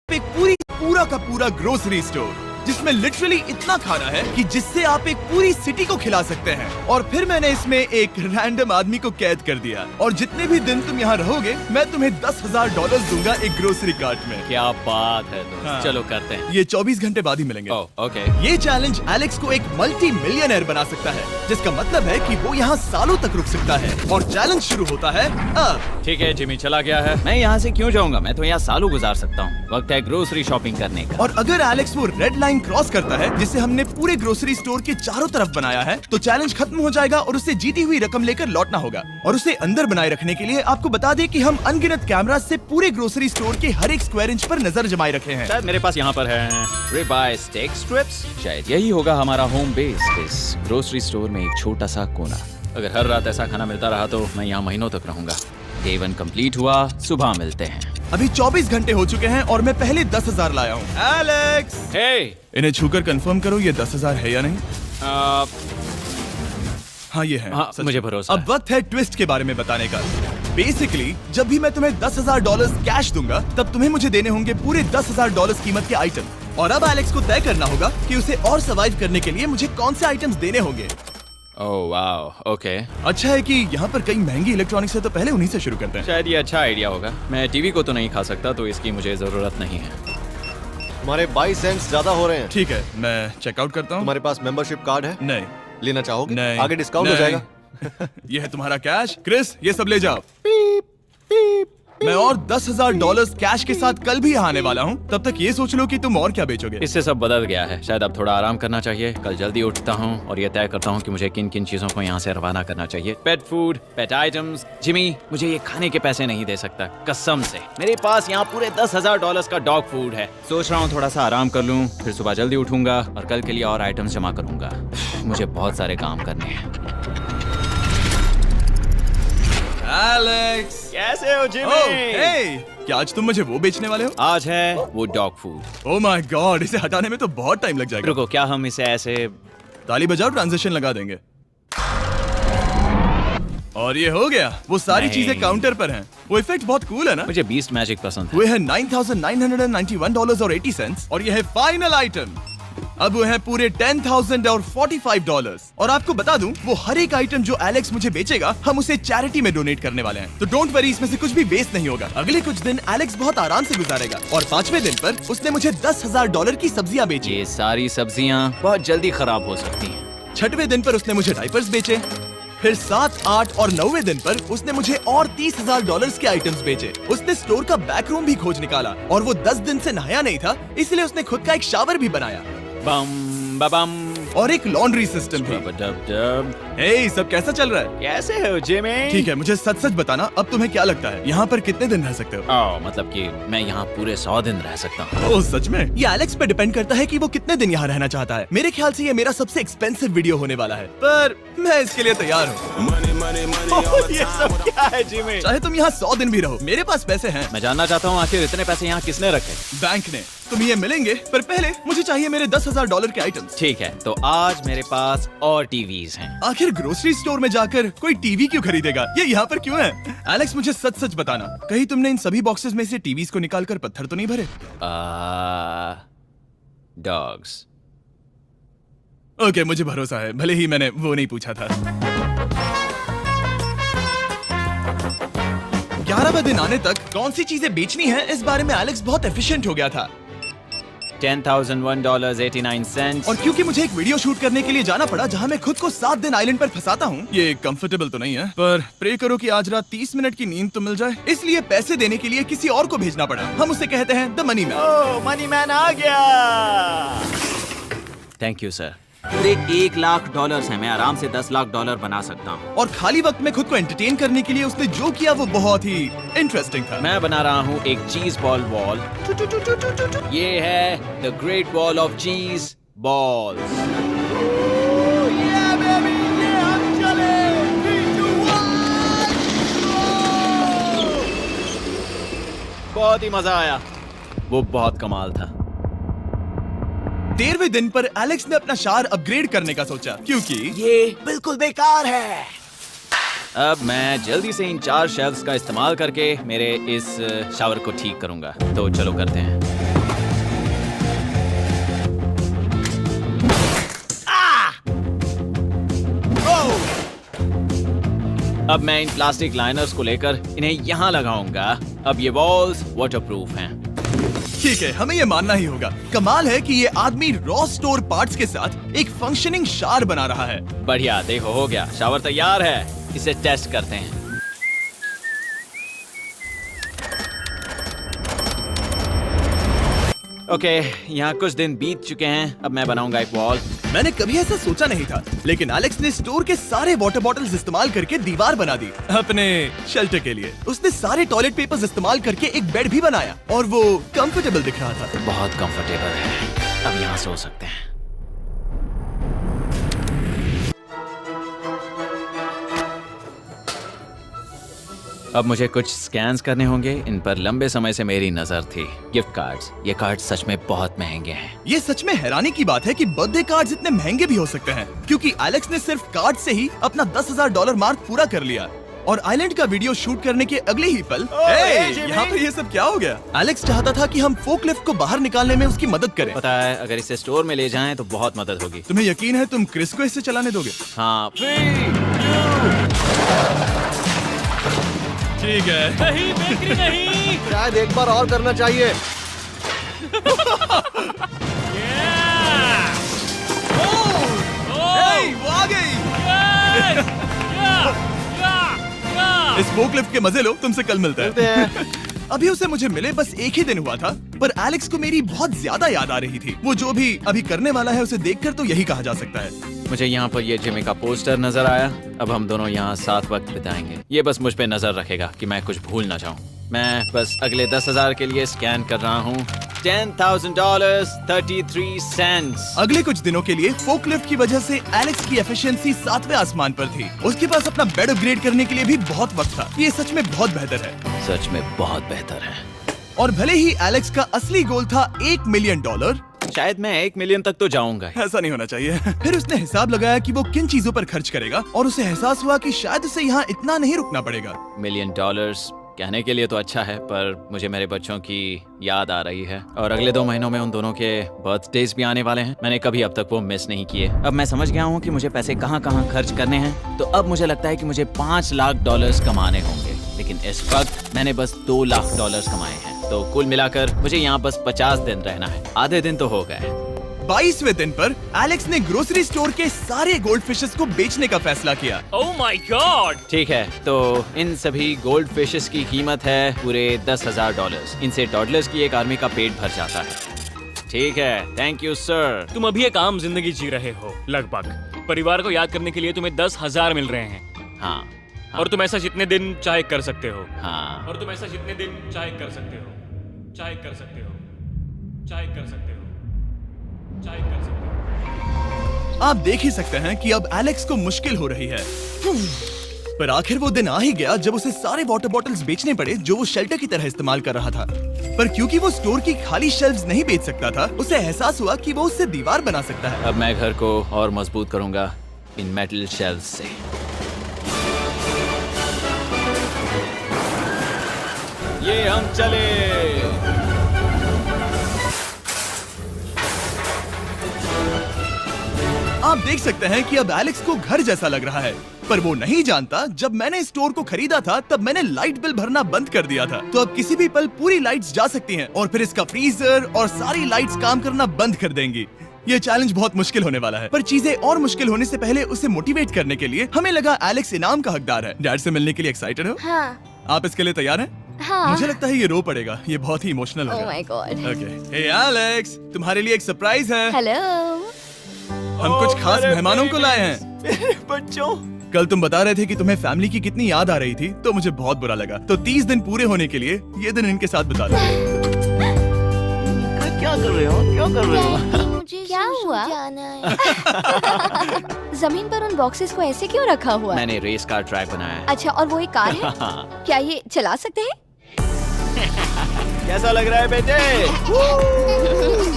एक पूरा का पूरा ग्रोसरी स्टोर जिसमें लिटरली इतना खाना है कि जिससे आप एक पूरी सिटी को खिला सकते हैं। और फिर मैंने इसमें एक रैंडम आदमी को कैद कर दिया और जितने भी दिन तुम यहाँ रहोगे मैं तुम्हें $10,000 दूंगा एक ग्रोसरी कार्ट में। क्या बात है दोस्त। हाँ। चलो करते हैं। ये 24 घंटे बाद ही मिलेंगे। ओके। ये चैलेंज एलेक्स को एक मल्टी मिलियनर बना सकता है, जिसका मतलब है कि वो यहाँ सालों तक रुक सकता है। और चैलेंज शुरू होता है अब। ठीक है, जिमी चला गया है। मैं यहाँ से क्यों जाऊँगा, मैं तो यहाँ सालों गुजार सकता हूँ। वक्त है ग्रोसरी शॉपिंग करने का। और अगर एलेक्स वो रेड लाइन क्रॉस करता है जिसे हमने पूरे ग्रोसरी स्टोर के चारों तरफ बनाया है, तो चैलेंज खत्म हो जाएगा और उसे जीती हुई रकम लेकर लौटना होगा। और उसे अंदर बनाए रखने के लिए आपको बता दें कि हम अनगिनत कैमरा से पूरे ग्रोसरी स्टोर के हर एक स्क्वायर इंच पर नजर जमाए रखे हैं। शायद मेरे पास यहाँ पर है रिबाई स्टेक स्ट्रिप्स। शायद यही होगा हमारा होम बेस इस ग्रोसरी स्टोर में, एक छोटा सा कोना। अगर हर रात ऐसा खाना मिलता रहा तो मैं यहाँ महीनों तक रहूंगा। डे 1 कंप्लीट हुआ, सुबह मिलते हैं। अभी 24 घंटे हो चुके हैं और मैं पहले 10,000 लाया हूँ। एलेक्स, हे, इन्हें छूकर कंफर्म करो ये 10,000 है या नहीं। हाँ ये है। हाँ, सच। मुझे भरोसा अब वक्त है ट्विस्ट के बारे में बताने का। बेसिकली जब भी मैं तुम्हें $10,000 कैश दूंगा तब तुम्हें मुझे देने होंगे पूरे $10,000 कीमत के आइटम। और अब एलेक्स को तय करना होगा कि उसे और सर्वाइव करने के लिए मुझे कौन से आइटम्स देने होंगे। Oh wow, okay. अच्छा है कि यहाँ पर कई महंगी इलेक्ट्रॉनिक्स है, तो पहले उन्हीं से शुरू करते हैं। शायद ये अच्छा आइडिया होगा। मैं टीवी को तो नहीं खा सकता, तो इसकी मुझे जरूरत नहीं है। हमारे 22 सेंट्स ज्यादा हो रहे हैं। ठीक है, मैं चेकआउट करता हूँ। तुम्हारे पास मेंबरशिप कार्ड है? नहीं। लेना चाहोगे? नहीं। आगे डिस्काउंट हो नहीं। जाएगा। ये है तुम्हारा कैश। क्रिस, ये सब ले जाओ। मैं और $10,000 कैश के साथ कल भी यहाँ आने वाला हूँ। तब तक ये सोच लो कि तुम और क्या बेचोगे। इससे सब बदल गया है। शायद अब थोड़ा आराम करना चाहिए। कल जल्दी उठता हूँ और ये तय करता हूँ कि मुझे किन किन चीजों को यहाँ से रवाना करना चाहिए। पेट फूड, पेट आइटम्स। जिमी मुझे ये खाने के पैसे नहीं दे सकता, कसम से। मेरे पास यहाँ पूरे $10,000 का डॉग फूड है। सोच रहा हूँ थोड़ा सा आराम कर लूँ, फिर सुबह जल्दी उठूंगा और कल के लिए और आइटम्स जमा करूंगा। मुझे बहुत सारे काम करने हैं। एलेक्स, कैसे हो जिमी? हे, क्या आज तुम मुझे वो बेचने वाले हो? आज है वो dog food. Oh my God, इसे हटाने में तो बहुत टाइम लग जाएगा। रुको, क्या हम इसे ऐसे ताली बजाओ, ट्रांजैक्शन लगा देंगे। और ये हो गया। वो सारी नहीं। चीजें काउंटर पर हैं। वो इफेक्ट बहुत कूल है ना। मुझे बीस्ट मैजिक पसंद है। वो है $9,991.80 और ये है फाइनल आइटम। अब वो है पूरे $10,045 और आपको बता दूं, वो हर एक आइटम जो एलेक्स मुझे बेचेगा हम उसे चैरिटी में डोनेट करने वाले हैं। तो डोंट वरी, इसमें से कुछ भी वेस्ट नहीं होगा। अगले कुछ दिन एलेक्स बहुत आराम से गुजारेगा और 5वें दिन पर उसने मुझे $10,000 की सब्जियां बेची। ये सारी सब्जियां बहुत जल्दी खराब हो सकती हैं। 6वें दिन पर उसने मुझे डाइपर्स बेचे। फिर 7, 8 और 9वें दिन पर उसने मुझे और $30,000 के आइटम्स बेचे। उसने स्टोर का बैक रूम भी खोज निकाला और वो 10 दिन से नहाया नहीं था, इसलिए उसने खुद का एक शावर भी बनाया बम बम और एक लॉन्ड्री सिस्टम भी। डब। हे, सब कैसा चल रहा है? कैसे हो जिमी? ठीक है, मुझे सच सच बताना, अब तुम्हें क्या लगता है यहाँ पर कितने दिन रह सकते हो? ओह, मतलब कि मैं यहाँ पूरे 100 दिन रह सकता हूँ। ओह सच में? ये एलेक्स पे डिपेंड करता है कि वो कितने दिन यहाँ रहना चाहता है। मेरे ख्याल से ये मेरा सबसे एक्सपेंसिव वीडियो होने वाला है, पर मैं इसके लिए तैयार हूँ। ये सब क्या है जिमी? चाहे तुम यहाँ 100 दिन भी रहो, मेरे पास पैसे हैं। मैं जानना चाहता हूँ आखिर इतने पैसे यहाँ किसने रखे? बैंक ने। तुम्हें ये मिलेंगे, पर पहले मुझे चाहिए मेरे $10,000 के आइटम्स। ठीक है, तो आज मेरे पास और टीवीज हैं। आखिर ग्रोसरी स्टोर में जाकर कोई टीवी क्यों खरीदेगा? ये यहाँ पर क्यों है? एलेक्स, मुझे सच सच बताना, कहीं तुमने इन सभी बॉक्सेस में से टीवीज को निकालकर पत्थर तो नहीं भरे? डॉग्स। ओके, मुझे भरोसा है, भले ही मैंने वो नहीं पूछा था। 11वें दिन आने तक कौन सी चीजें बेचनी है, इस बारे में एलेक्स बहुत एफिशिएंट हो गया था। $10,001.89। और क्योंकि मुझे एक वीडियो शूट करने के लिए जाना पड़ा जहां मैं खुद को 7 दिन आइलैंड पर फंसाता हूँ, ये कंफर्टेबल तो नहीं है, पर प्रे करो कि आज रात 30 मिनट की नींद तो मिल जाए। इसलिए पैसे देने के लिए किसी और को भेजना पड़ा। हम उसे कहते हैं the money man. Oh, money man आ गया। Thank you sir. पूरे $1,00,000 है। मैं आराम से $10,00,000 बना सकता हूँ। और खाली वक्त में खुद को एंटरटेन करने के लिए उसने जो किया वो बहुत ही इंटरेस्टिंग था। मैं बना रहा हूँ एक चीज बॉल वॉल। ये है the great wall of cheese ball. बहुत ही मजा आया, वो बहुत कमाल था। 13वें दिन पर एलेक्स ने अपना शावर अपग्रेड करने का सोचा, क्योंकि ये बिल्कुल बेकार है। अब मैं जल्दी से इन 4 शेल्फ्स का इस्तेमाल करके मेरे इस शावर को ठीक करूंगा। तो चलो करते हैं। अब मैं इन प्लास्टिक लाइनर्स को लेकर इन्हें यहाँ लगाऊंगा। अब ये वॉल्स वाटरप्रूफ हैं। ठीक है, हमें ये मानना ही होगा। कमाल है कि ये आदमी रॉ स्टोर पार्ट्स के साथ एक फंक्शनिंग शावर बना रहा है। बढ़िया, देखो हो गया, शावर तैयार है। इसे टेस्ट करते हैं। ओके, यहाँ कुछ दिन बीत चुके हैं। अब मैं बनाऊंगा एक वॉल। मैंने कभी ऐसा सोचा नहीं था, लेकिन एलेक्स ने स्टोर के सारे वाटर बॉटल्स इस्तेमाल करके दीवार बना दी अपने शेल्टर के लिए। उसने सारे टॉयलेट पेपर्स इस्तेमाल करके एक बेड भी बनाया और वो कंफर्टेबल दिख रहा था। बहुत कंफर्टेबल है। अब यहाँ सो सकते हैं। अब मुझे कुछ स्कैन्स करने होंगे। इन पर लंबे समय से मेरी नजर थी। Gift cards. ये कार्ड सच में बहुत महंगे हैं। ये सच में हैरानी की बात है कि बर्थडे कार्ड्स इतने महंगे भी हो सकते हैं, क्योंकि एलेक्स ने सिर्फ कार्ड से ही अपना $10,000 मार्क पूरा कर लिया। और आइलैंड का वीडियो शूट करने के अगले ही पल यहाँ पे ये सब क्या हो गया? एलेक्स चाहता था कि हम फोकलिफ्ट को बाहर निकालने में उसकी मदद करें। पता है, अगर इसे स्टोर में ले जाएं तो बहुत मदद होगी। तुम्हें यकीन है तुम क्रिस को इससे चलाने दोगे? हाँ। ठीक है। नहीं, बेकरी नहीं। शायद एक बार और करना चाहिए। वो आ गई। इस फोकलिफ्ट के मजे लो, तुमसे कल मिलते हैं। अभी उसे मुझे मिले बस एक ही दिन हुआ था, पर एलेक्स को मेरी बहुत ज्यादा याद आ रही थी। वो जो भी अभी करने वाला है उसे देखकर तो यही कहा जा सकता है। मुझे यहाँ पर ये जिमी का पोस्टर नजर आया। अब हम दोनों यहाँ साथ वक्त बिताएंगे। ये बस मुझ पे नजर रखेगा कि मैं कुछ भूल ना जाऊँ। मैं बस अगले 10,000 के लिए स्कैन कर रहा हूँ। $10,000 33 सेंट्स। अगले कुछ दिनों के लिए फोकलिफ्ट की वजह से एलेक्स की एफिशिएंसी 7वें आसमान पर थी। उसके पास अपना बेड अपग्रेड करने के लिए भी बहुत वक्त था। ये सच में बहुत बेहतर है। सच में बहुत बेहतर है। और भले ही एलेक्स का असली गोल था $1 मिलियन, शायद मैं 1 मिलियन तक तो जाऊंगा। ऐसा नहीं होना चाहिए। फिर उसने हिसाब लगाया कि वो किन चीजों पर खर्च करेगा और उसे एहसास हुआ कि शायद उसे यहाँ इतना नहीं रुकना पड़ेगा। $1 मिलियन कहने के लिए तो अच्छा है, पर मुझे मेरे बच्चों की याद आ रही है और अगले 2 महीनों में उन दोनों के बर्थडेज भी आने वाले हैं। मैंने कभी अब तक वो मिस नहीं किए। अब मैं समझ गया हूँ कि मुझे पैसे कहाँ कहाँ खर्च करने हैं। तो अब मुझे लगता है कि मुझे $5 लाख कमाने होंगे, लेकिन इस वक्त मैंने बस $2 लाख कमाए हैं। तो कुल मिलाकर मुझे यहाँ बस 50 दिन रहना है। आधे दिन तो हो गए। 22वें दिन पर एलेक्स ने ग्रोसरी स्टोर के सारे गोल्ड फिशेस को बेचने का फैसला किया। Oh my God. ठीक है, तो इन सभी गोल्ड फिशेस की कीमत है पूरे $10,000। इनसे टॉडलर्स की एक आर्मी का पेट भर जाता है। ठीक है, थैंक यू सर। तुम अभी एक आम जिंदगी जी रहे हो लगभग। परिवार को याद करने के लिए तुम्हें 10,000 मिल रहे हैं। हाँ, और तुम ऐसा जितने दिन चाहे कर सकते हो। हाँ। और तुम ऐसा जितने दिन चाहे कर सकते हो। चाहे कर सकते हो। चाहे कर सकते हो। चाहे कर सकते हो। आप देख ही सकते हैं कि अब एलेक्स को मुश्किल हो रही है। पर आखिर वो दिन आ ही गया जब उसे सारे वाटर बॉटल्स बेचने पड़े जो वो शेल्टर की तरह इस्तेमाल कर रहा था। पर क्योंकि वो स्टोर की खाली शेल्व्स नहीं बेच सकता था, उसे एहसास हुआ कि वो उससे दीवार बना सकता है। अब मैं घर को और मजबूत करूंगा इन मेटल शेल्व्स से। ये हम चले। आप देख सकते हैं कि अब एलेक्स को घर जैसा लग रहा है, पर वो नहीं जानता जब मैंने स्टोर को खरीदा था तब मैंने लाइट बिल भरना बंद कर दिया था। तो अब किसी भी पल पूरी लाइट्स जा सकती हैं और फिर इसका फ्रीजर और सारी लाइट्स काम करना बंद कर देंगी। ये चैलेंज बहुत मुश्किल होने वाला है, पर चीजें और मुश्किल होने से पहले उसे मोटिवेट करने के लिए हमें लगा एलेक्स इनाम का हकदार है। डैड से मिलने के लिए एक्साइटेड हो? हाँ। आप इसके लिए तैयार हैं? हाँ। मुझे लगता है ये रो पड़ेगा। ये बहुत ही इमोशनल Oh होगा। my God. Okay, hey Alex, तुम्हारे लिए एक सरप्राइज है। हेलो। हम कुछ खास मेहमानों को लाए हैं। बच्चों, कल तुम बता रहे थे कि तुम्हें फैमिली की कितनी याद आ रही थी, तो मुझे बहुत बुरा लगा। तो 30 दिन पूरे होने के लिए ये दिन इनके साथ बिता लो। क्या कर रहे हो? क्या कर रहे हो? मुझे क्या हुआ? जमीन पर उन बॉक्सेस को ऐसे क्यों रखा हुआ है? मैंने रेस कार ट्रैक बनाया है। अच्छा, और वो एक कार है? क्या ये चला सकते हैं? कैसा लग रहा है बेटे?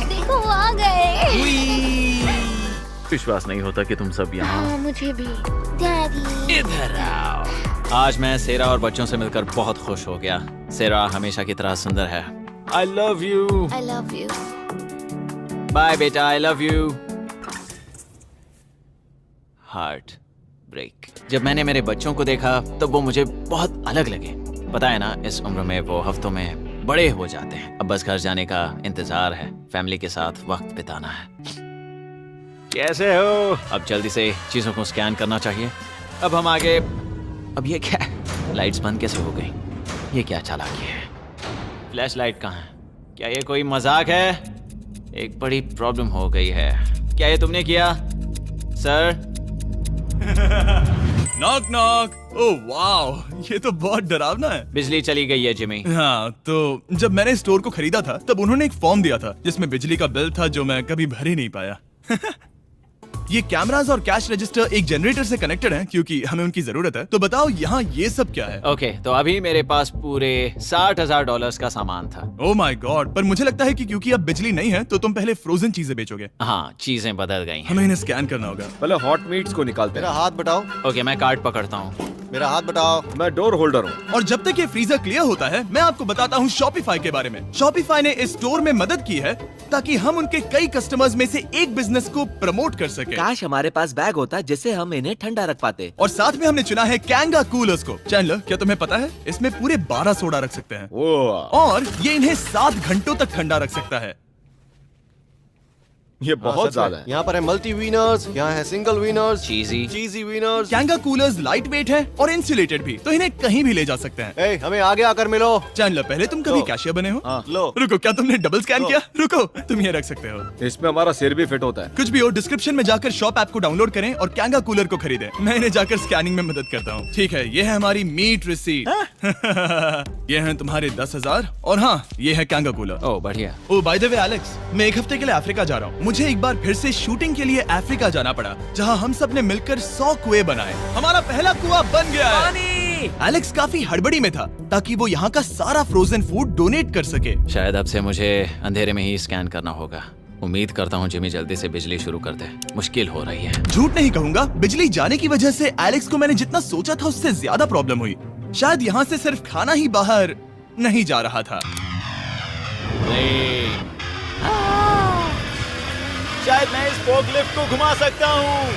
देखो, वो आ गए। विश्वास नहीं होता कि तुम सब यहाँ। हाँ, मुझे भी। डैडी। इधर आओ। आज मैं सेरा और बच्चों से मिलकर बहुत खुश हो गया। सेरा हमेशा की तरह सुंदर है। I love you. I love you. Bye बेटा, I love you. Heart. Break. जब मैंने मेरे बच्चों को देखा तब वो मुझे बहुत अलग लगे। पता है ना, इस उम्र में वो हफ्तों में बड़े हो जाते हैं। अब बस घर जाने का इंतजार है, फैमिली के साथ वक्त बिताना है। कैसे हो? अब जल्दी से चीजों को स्कैन करना चाहिए। अब हम आगे। अब ये क्या है? लाइट्स बंद कैसे हो गई? ये क्या चालाकी है? फ्लैश लाइट कहाँ है? क्या ये कोई मजाक है? एक बड़ी प्रॉब्लम हो गई है। क्या ये तुमने किया, sir? Knock knock. Oh wow, ये तो बहुत डरावना है। बिजली चली गई है जिमी। हाँ, तो जब मैंने स्टोर को खरीदा था तब उन्होंने एक फॉर्म दिया था जिसमें बिजली का बिल था जो मैं कभी भर ही नहीं पाया। ये कैमरास और कैश रजिस्टर एक जनरेटर से कनेक्टेड हैं क्योंकि हमें उनकी जरूरत है। तो बताओ यहाँ ये सब क्या है? ओके, तो अभी मेरे पास पूरे $60,000 का सामान था। ओह माय गॉड, पर मुझे लगता है कि क्योंकि अब बिजली नहीं है तो तुम पहले फ्रोजन चीजें बेचोगे। हाँ, चीजें बदल गई हैं। हमें इन्हें स्कैन करना होगा। पहले हॉट मीट्स को निकालते मेरा हैं। हाथ बटाओ। ओके, मैं कार्ड पकड़ता हूँ। मेरा हाथ बटाओ। मैं डोर होल्डर हूँ। और जब तक ये फ्रीजर क्लियर होता है मैं आपको बताता हूँ शॉपिफाई के बारे में। शॉपिफाई ने इस स्टोर में मदद की है ताकि हम उनके कई कस्टमर्स में से एक बिजनेस को प्रमोट कर सके। काश हमारे पास बैग होता जिससे हम इन्हें ठंडा रख पाते। और साथ में हमने चुना है कैंगा कूलर्स को। चैनलर, क्या तुम्हें पता है इसमें पूरे 12 सोडा रख सकते हैं और ये इन्हें 7 घंटों तक ठंडा रख सकता है। ये बहुत ज्यादा है। यहाँ पर है मल्टी वीनर्स, यहाँ है सिंगल वीनर्स, चीजी। चीजी वीनर्स। कैंगा कूलर्स लाइट वेट है और इंसुलेटेड भी, तो इन्हें कहीं भी ले जा सकते हैं। ए, हमें आगे आकर मिलो। चैनलर, पहले तुम कभी लो। कैशियर बने हो? हाँ, लो। रुको, क्या तुमने डबल स्कैन लो। किया? रुको, तुम ये रख सकते हो। इसमें हमारा सिर भी फिट होता है। कुछ भी हो, डिस्क्रिप्शन में जाकर शॉप ऐप को डाउनलोड करें और कैंगा कूलर को खरीदें। मैं इन्हें जाकर स्कैनिंग में मदद करता हूँ। ठीक है, ये है हमारी मीट रिसीट। ये हैं तुम्हारे 10,000 और हाँ, ये है कैंगा कूलर। ओह बढ़िया। ओ बाय द वे एलेक्स, मैं एक हफ्ते के लिए अफ्रीका जा रहा हूँ। मुझे एक बार फिर से शूटिंग के लिए अफ्रीका जाना पड़ा, जहाँ हम सब ने मिलकर 100 कुएं बनाए। हमारा पहला कुआं बन गया है। एलेक्स काफी हड़बड़ी में था ताकि वो यहाँ का सारा फ्रोजन फूड डोनेट कर सके। शायद अब से मुझे अंधेरे में ही स्कैन करना होगा। उम्मीद करता हूँ जिमी जल्दी से बिजली शुरू कर दे। मुश्किल हो रही है। झूठ नहीं कहूंगा, बिजली जाने की वजह से एलेक्स को मैंने जितना सोचा था उससे ज्यादा प्रॉब्लम हुई। शायद यहाँ से सिर्फ खाना ही बाहर नहीं जा रहा था। शायद मैं इस फोर्कलिफ्ट को घुमा सकता हूँ।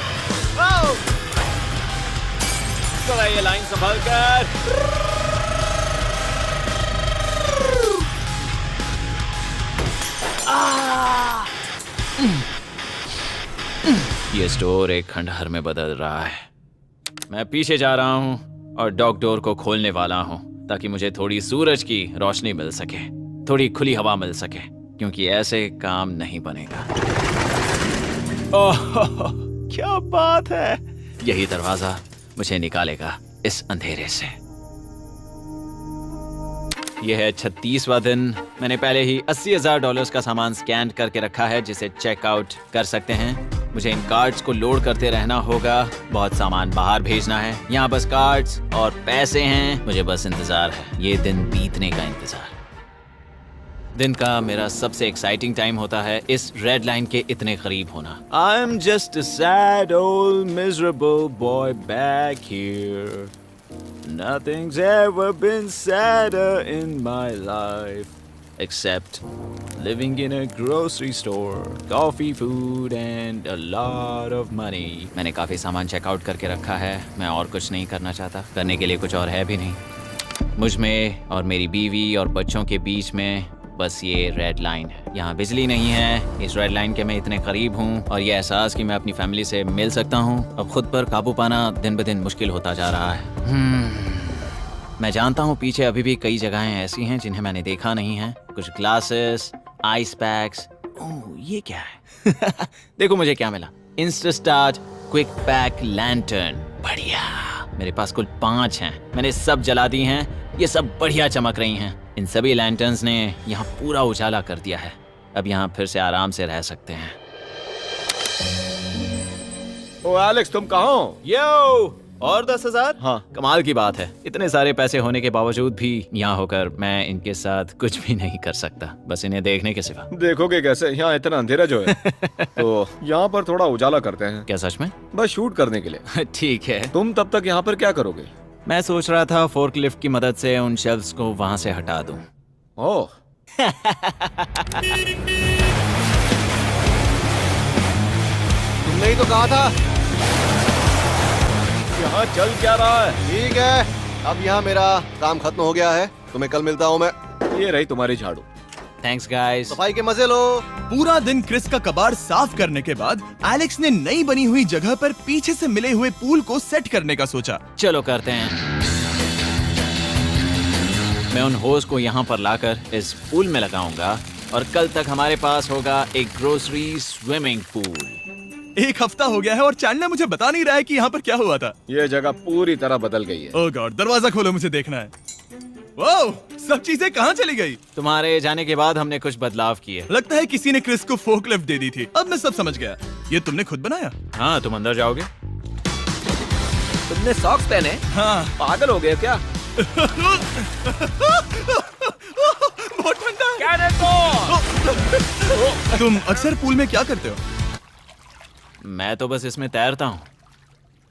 थोड़ा ये लाइन संभाल कर। ये स्टोर एक खंडहर में बदल रहा है। मैं पीछे जा रहा हूँ और डॉग डोर को खोलने वाला हूँ ताकि मुझे थोड़ी सूरज की रोशनी मिल सके, थोड़ी खुली हवा मिल सके, क्योंकि ऐसे काम नहीं बनेगा। ओह क्या बात है! यही दरवाजा मुझे निकालेगा इस अंधेरे से। यह है 36वां दिन। मैंने पहले ही $80,000 का सामान स्कैन करके रखा है जिसे चेकआउट कर सकते हैं। मुझे इन कार्ड्स को लोड करते रहना होगा। बहुत सामान बाहर भेजना है। यहाँ बस कार्ड्स और पैसे हैं। मुझे बस इंतजार है, ये दिन बीतने का इंतजार। दिन का मेरा सबसे एक्साइटिंग टाइम होता है इस रेड लाइन के इतने करीब होना। I am just a sad old miserable boy back here. Nothing's ever been sadder in my life except living in a grocery store, coffee, food and a lot of money. मैंने काफी सामान checkout करके रखा है। मैं और कुछ नहीं करना चाहता। करने के लिए कुछ और है भी नहीं। मुझ में और मेरी बीवी और बच्चों के बीच में बस ये रेड लाइन है। यहाँ बिजली नहीं है। इस रेड लाइन के मैं इतने करीब हूँ और ये एहसास कि मैं अपनी फैमिली से मिल सकता हूँ अब खुद पर काबू पाना दिन ब दिन मुश्किल होता जा रहा है। मैं जानता हूँ पीछे अभी भी कई जगहें ऐसी हैं जिन्हें मैंने देखा नहीं है। कुछ ग्लासेस, आइस पैक्स। ओह ये क्या है? देखो मुझे क्या मिला। इंस्टास्टार्ट क्विक पैक लैंटर्न। बढ़िया। मेरे पास कुल 5 हैं। मैंने सब जला दी हैं। ये सब बढ़िया चमक रही हैं। इन सभी लैंटर्न्स ने यहाँ पूरा उजाला कर दिया है। अब यहाँ फिर से आराम से रह सकते हैं। ओ एलेक्स, तुम कहाँ हो? यो, और 10,000? हाँ। कमाल की बात है। इतने सारे पैसे होने के बावजूद भी यहाँ होकर मैं इनके साथ कुछ भी नहीं कर सकता, बस इन्हें देखने के सिवा। देखोगे कैसे? यहाँ इतना अंधेरा जो है। तो यहाँ पर थोड़ा उजाला करते हैं। क्या सच में? बस शूट करने के लिए। ठीक है। तुम तब तक यहाँ पर क्या करोगे? मैं सोच रहा था फोर्कलिफ्ट की मदद से उन शेल्फ्स को वहां से हटा दूं। ओह तुमने ही तो कहा था। यहाँ चल क्या रहा है? ठीक है, अब यहाँ मेरा काम खत्म हो गया है। तुम्हें कल मिलता हूँ मैं। ये रही तुम्हारी झाड़ू। Thanks guys. सफाई के मजे लो। पूरा दिन क्रिस का कबाड़ साफ करने के बाद एलेक्स ने नई बनी हुई जगह पर पीछे से मिले हुए पूल को सेट करने का सोचा। चलो करते हैं। मैं उन होज को यहाँ पर लाकर इस पूल में लगाऊंगा और कल तक हमारे पास होगा एक ग्रोसरी स्विमिंग पूल। एक हफ्ता हो गया है और चैंडलर मुझे बता नहीं रहा है कि यहाँ पर क्या हुआ था। ये जगह पूरी तरह बदल गई है। ओह गॉड, दरवाजा खोलो, मुझे देखना है। वाह, सब चीजें कहाँ चली गई? तुम्हारे जाने के बाद हमने कुछ बदलाव किए। लगता है किसी ने क्रिस को फोकलिफ्ट दे दी थी। अब मैं सब समझ गया। ये तुमने खुद बनाया? हाँ, तुम अंदर जाओगे? तुमने सॉक्स पहने? हाँ। पागल हो गए क्या? बहुत ठंडा। तुम अक्सर पूल में क्या करते हो? मैं तो बस इसमें तैरता हूँ।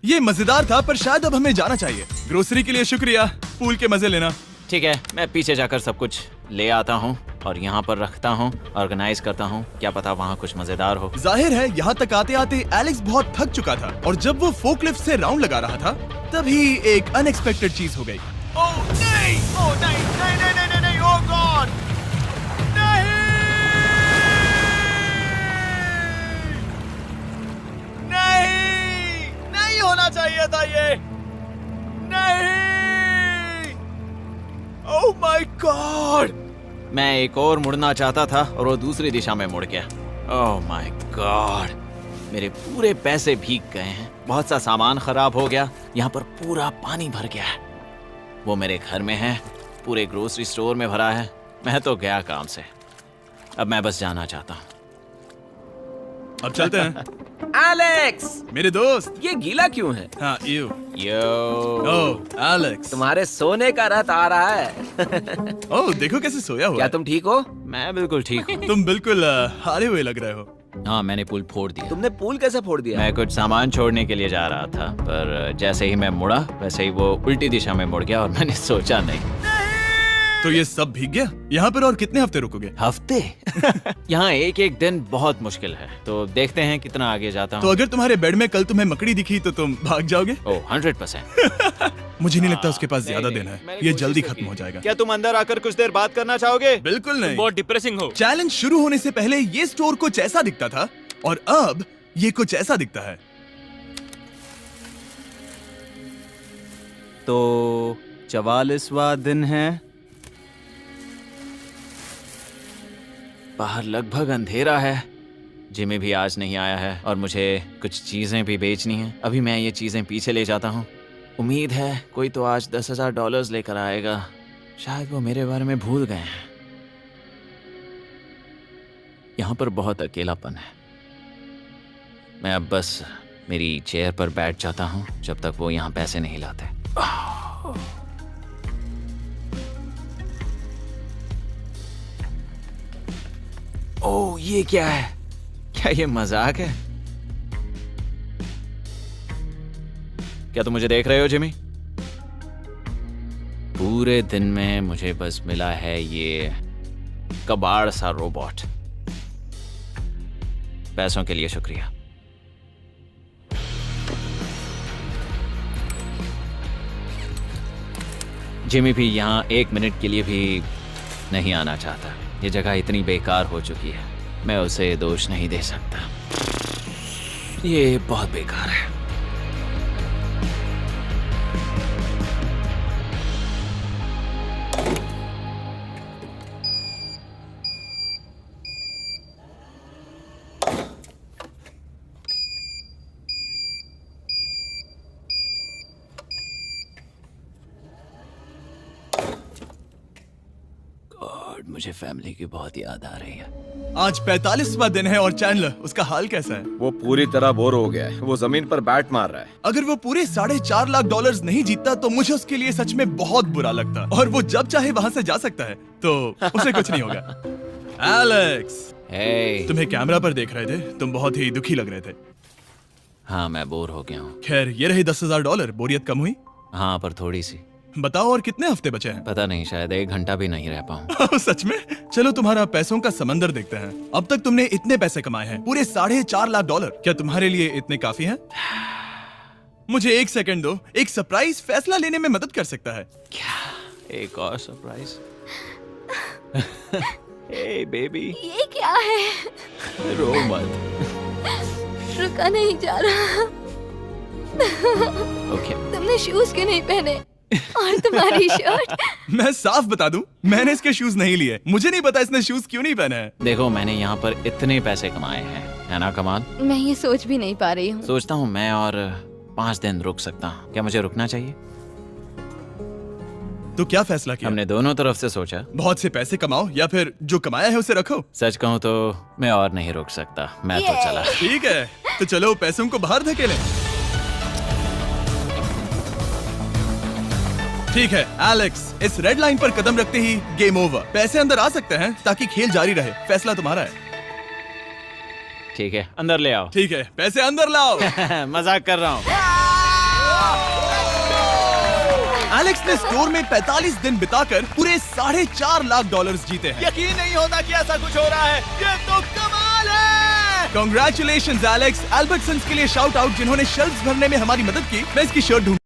ये मजेदार था, पर शायद अब हमें जाना चाहिए। ग्रोसरी के लिए शुक्रिया, पूल के मजे लेना। ठीक है, मैं पीछे जाकर सब कुछ ले आता हूँ और यहाँ पर रखता हूँ, ऑर्गेनाइज करता हूँ। क्या पता वहाँ कुछ मजेदार हो। जाहिर है यहाँ तक आते आते एलेक्स बहुत थक चुका था और जब वो फोकलिफ्ट से राउंड लगा रहा था तभी एक अनएक्सपेक्टेड चीज हो गई। ओह नहीं, ओह नहीं, नहीं, नहीं, नहीं, नहीं, नहीं, ओह गॉड, नहीं, नहीं, नहीं होना चाहिए था ये, नहीं, ओह माय गॉड। मैं एक और मुड़ना चाहता था और वो दूसरी दिशा में मुड़ गया। ओह माय गॉड, मेरे पूरे पैसे भीग गए हैं। बहुत सा सामान खराब हो गया। यहाँ पर पूरा पानी भर गया है। वो मेरे घर में है, पूरे ग्रोसरी स्टोर में भरा है। मैं तो गया काम से। अब मैं बस जाना चाहता हूँ। अब चलते हैं। एलेक्स, मेरे दोस्त। ये गीला क्यों है? हाँ, यू। Yo, oh Alex. तुम्हारे सोने का रथ आ रहा है। ओह देखो कैसे सोया हुआ क्या है। तुम ठीक हो? मैं बिल्कुल ठीक हूँ। तुम बिल्कुल हारे हुए लग रहे हो। हाँ, मैंने पुल फोड़ दिया। तुमने पूल कैसे फोड़ दिया? मैं कुछ सामान छोड़ने के लिए जा रहा था, पर जैसे ही मैं मुड़ा वैसे ही वो उल्टी दिशा में मुड़ गया और मैंने सोचा नहीं। तो ये सब भीग गया। यहाँ पर और कितने हफ्ते रुकोगे? हफ्ते? यहाँ एक एक दिन बहुत मुश्किल है, तो देखते हैं कितना आगे जाता तो हूँ। अगर तुम्हारे बेड में कल तुम्हें मकड़ी दिखी तो तुम भाग जाओगे? ओह 100%। मुझे नहीं लगता उसके पास ज्यादा दिन है। मैंने ये कोशिश जल्दी तो खत्म की। हो जाएगा। क्या तुम अंदर आकर कुछ देर बात करना चाहोगे? बिल्कुल नहीं। बहुत डिप्रेसिंग हो। चैलेंज शुरू होने से पहले ये स्टोर कुछ ऐसा दिखता था और अब ये कुछ ऐसा दिखता है। तो 44वां दिन है। बाहर लगभग अंधेरा है। जिमी भी आज नहीं आया है और मुझे कुछ चीजें भी बेचनी हैं। अभी मैं ये चीजें पीछे ले जाता हूँ। उम्मीद है कोई तो आज $10,000 लेकर आएगा। शायद वो मेरे बारे में भूल गए हैं। यहाँ पर बहुत अकेलापन है। मैं अब बस मेरी चेयर पर बैठ जाता हूँ जब तक वो यहाँ पैसे नहीं लाते। ओह, ये क्या है? क्या ये मजाक है? क्या तुम मुझे देख रहे हो जिमी? पूरे दिन में मुझे बस मिला है ये कबाड़ सा रोबोट। पैसों के लिए शुक्रिया। जिमी भी यहाँ 1 मिनट के लिए भी नहीं आना चाहता। ये जगह इतनी बेकार हो चुकी है, मैं उसे दोष नहीं दे सकता। ये बहुत बेकार है। मुझे फैमिली की बहुत याद आ रही है। आज 45वां दिन है और चैंडलर, उसका हाल कैसा है? वो पूरी तरह बोर हो गया है। वो जमीन पर बैट मार रहा है। अगर वो पूरे $4.5 लाख नहीं जीतता तो मुझे उसके लिए सच में बहुत बुरा लगता। और वो जब चाहे वहाँ से जा सकता है, तो उसे कुछ नहीं होगा। एलेक्स, हे, तुम्हें कैमरा पर देख रहे थे। तुम बहुत ही दुखी लग रहे थे। हाँ, मैं बोर हो गया हूँ। खैर, ये रही $10,000। बोरियत कम हुई? हाँ, पर थोड़ी सी। बताओ और कितने हफ्ते बचे हैं? पता नहीं, शायद 1 घंटा भी नहीं रह पाऊँ। सच में? चलो तुम्हारा पैसों का समंदर देखते हैं। अब तक तुमने इतने पैसे कमाए हैं, पूरे $4.5 लाख। क्या तुम्हारे लिए इतने काफी हैं? मुझे 1 सेकंड दो, एक सरप्राइज फैसला लेने में मदद कर सकता है। क्या एक और सरप्राइज? हे बेबी, ये क्या है? रो मत। रुका नहीं जा रहा। ओके तुमने शूज क्यों नहीं पहने? और तुम्हारी शर्ट? मैं साफ बता दूं, मैंने इसके शूज नहीं लिए। मुझे नहीं पता इसने शूज क्यों नहीं पहने हैं। देखो, मैंने यहाँ पर इतने पैसे कमाए हैं, है ना कमाल? मैं ये सोच भी नहीं पा रही हूँ। सोचता हूँ मैं और 5 दिन रुक सकता हूँ। क्या मुझे रुकना चाहिए? तो क्या फैसला किया? हमने दोनों तरफ से सोचा। बहुत से पैसे कमाओ या फिर जो कमाया है उसे रखो। सच कहूँ तो मैं और नहीं रुक सकता, मैं तो ये। चला। ठीक है, तो चलो पैसों को बाहर धकेलें। ठीक है एलेक्स, इस रेड लाइन पर कदम रखते ही गेम ओवर। पैसे अंदर आ सकते हैं ताकि खेल जारी रहे। फैसला तुम्हारा है। ठीक है, अंदर ले आओ। ठीक है, पैसे अंदर लाओ। मजाक कर रहा हूँ। एलेक्स ने स्टोर में 45 दिन बिताकर पूरे $4.5 लाख जीते हैं। यकीन नहीं होता कि ऐसा कुछ हो रहा है। ये तो कमाल है। Congratulation Alex. एल्बर्टसन्स के लिए शाउट आउट जिन्होंने शेल्फ्स भरने में हमारी मदद की। मैं इसकी शर्ट ढूंढ